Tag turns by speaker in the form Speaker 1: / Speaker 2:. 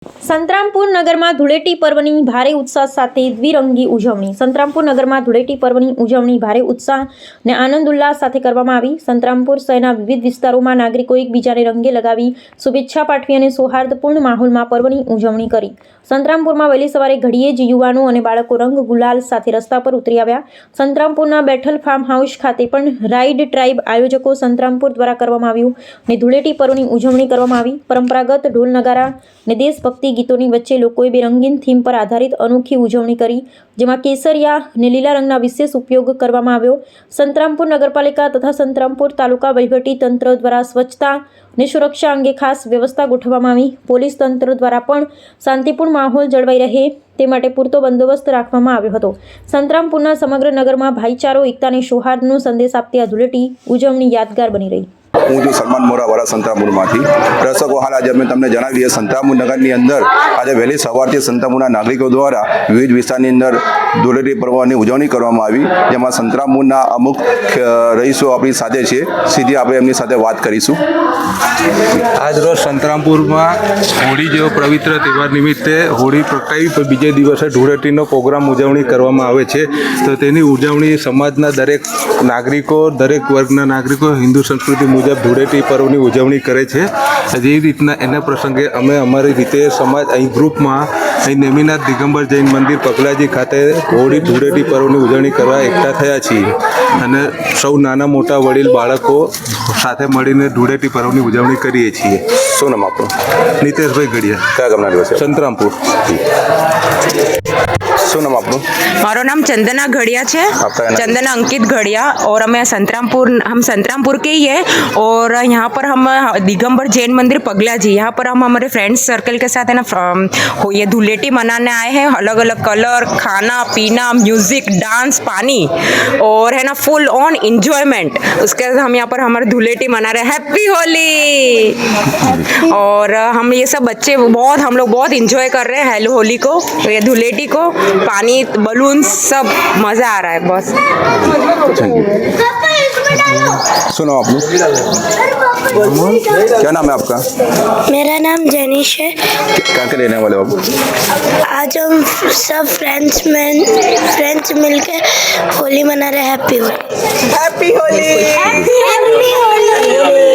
Speaker 1: સંતરામપુર નગરમાં ધૂળેટી પર્વની ભારે ઉત્સાહ સાથે દ્વિરંગી ઉજવણી. સંતરામપુર નગરમાં ધૂળેટી પર્વની ઉજવણી ભારે ઉત્સાહ અને આનંદ ઉલ્લાસ સાથે કરવામાં આવી. સંતરામપુર શહેરના વિવિધ વિસ્તારોમાં નાગરિકો એકબીજાને રંગે લગાવી શુભેચ્છા પાઠવી અને સૌહાર્દપૂર્ણ માહોલમાં પર્વની ઉજવણી કરી. સંતરામપુરમાં વહેલી સવારે ઘડીએ જ યુવાનો અને બાળકો રંગ ગુલાલ સાથે રસ્તા પર ઉતરી આવ્યા. સંતરામપુરના બેઠલ ફાર્મ હાઉસ ખાતે પણ રાઇડ ટ્રાઇબ આયોજકો સંતરામપુર દ્વારા કરવામાં આવ્યું અને ધૂળેટી પર્વની ઉજવણી કરવામાં આવી. પરંપરાગત ઢોલ નગારા અને દેશભક્તિ ગીતોની વચ્ચે લોકોએ બેરંગીન થીમ પર આધારિત અનોખી ઉજવણી કરી, જેમાં કેસરિયા અને લીલા રંગના વિશેષ ઉપયોગ કરવામાં આવ્યો. સંતરામપુર નગરપાલિકા તથા સંતરામપુર તાલુકા વહીવટી તંત્ર દ્વારા સ્વચ્છતા અને સુરક્ષા અંગે ખાસ વ્યવસ્થા ગોઠવવામાં આવી. પોલીસ તંત્ર દ્વારા પણ શાંતિપૂર્ણ માહોલ જળવાઈ રહે તે માટે પૂરતો બંદોબસ્ત રાખવામાં આવ્યો હતો. સંતરામપુરના સમગ્ર નગરમાં ભાઈચારો, એકતા અને સૌહાર્દનો સંદેશ આપતી આ ધૂળેટી ઉજવણી યાદગાર બની રહી.
Speaker 2: હું છું સલમાન મોરાવાળા સંતરામપુરમાંથી. દર્શકો, હાલ આજે અમે તમને જણાવી દઈએ, સંતરામપુર નગરની અંદર આજે વહેલી સવારથી સંતરામપુરના નાગરિકો દ્વારા વિવિધ વિસ્તારની અંદર ધૂળેટી પર્વની ઉજવણી કરવામાં આવી, જેમાં સંતરામપુરના અમુક રહીશો આપણી સાથે છે. સીધી આપણે એમની સાથે વાત કરીશું.
Speaker 3: આજરોજ સંતરામપુરમાં હોળી જેવો પવિત્ર તહેવાર નિમિત્તે હોળી પ્રગટાવી પણ બીજે દિવસે ધૂળેટીનો પ્રોગ્રામ ઉજવણી કરવામાં આવે છે. તો તેની ઉજવણી સમાજના દરેક નાગરિકો, દરેક વર્ગના નાગરિકો હિન્દુ સંસ્કૃતિ મુજબ ધૂળેટી પર્વની ઉજવણી કરે છે. જે રીતના એના પ્રસંગે અમે અમારી રીતે સમાજ અહીં ગ્રુપમાં અહીં નેમિનાથ દિગંબર જૈન મંદિર પગલાજી ખાતે હોળી ધૂળેટી પર્વની ઉજવણી કરવા એકઠા થયા છીએ અને સૌ નાના મોટા વડીલ બાળકો સાથે મળીને ધૂળેટી પર્વની ઉજવણી કરીએ છીએ.
Speaker 2: શું નામ આપણું?
Speaker 3: નિતેશભાઈ ગઢિયા.
Speaker 2: કયા ગામના દિવસે?
Speaker 3: संतरामपुर.
Speaker 2: શું નામ આપણું?
Speaker 4: મારું નાम चंदना घड़िया है.
Speaker 2: आपका नाम?
Speaker 4: चंदना अंकित घड़िया. और हम संतरामपुर के ही है. और यहाँ पर हम दिगंबर जैन मंदिर पगला जी, यहाँ पर हम हमारे फ्रेंड्स सर्कल के साथ है ना ये धूलेटी मनाने आए हैं. अलग अलग कलर, खाना पीना, म्यूजिक, डांस, पानी और है ना फुल ऑन इंजॉयमेंट. उसके बाद हम यहाँ पर हमारे धूलेटी मना रहे हैं. हैप्पी होली. और हम ये सब बच्चे हम लोग बहुत इंजॉय कर रहे हैं होली को, ये धूलेटी को. पानी, बलून, सब मजा आ रहा है बस.
Speaker 2: શું નામ આપનું? क्या नाम है आपका?
Speaker 5: मेरा नाम जेनिश है.
Speaker 2: कहाँ के रहने वाले हो आप?
Speaker 5: आज हम सब फ्रेंड्स मिलके होली मना रहे हैं. Happy Holi.
Speaker 4: Happy Holi.
Speaker 5: Happy Holi.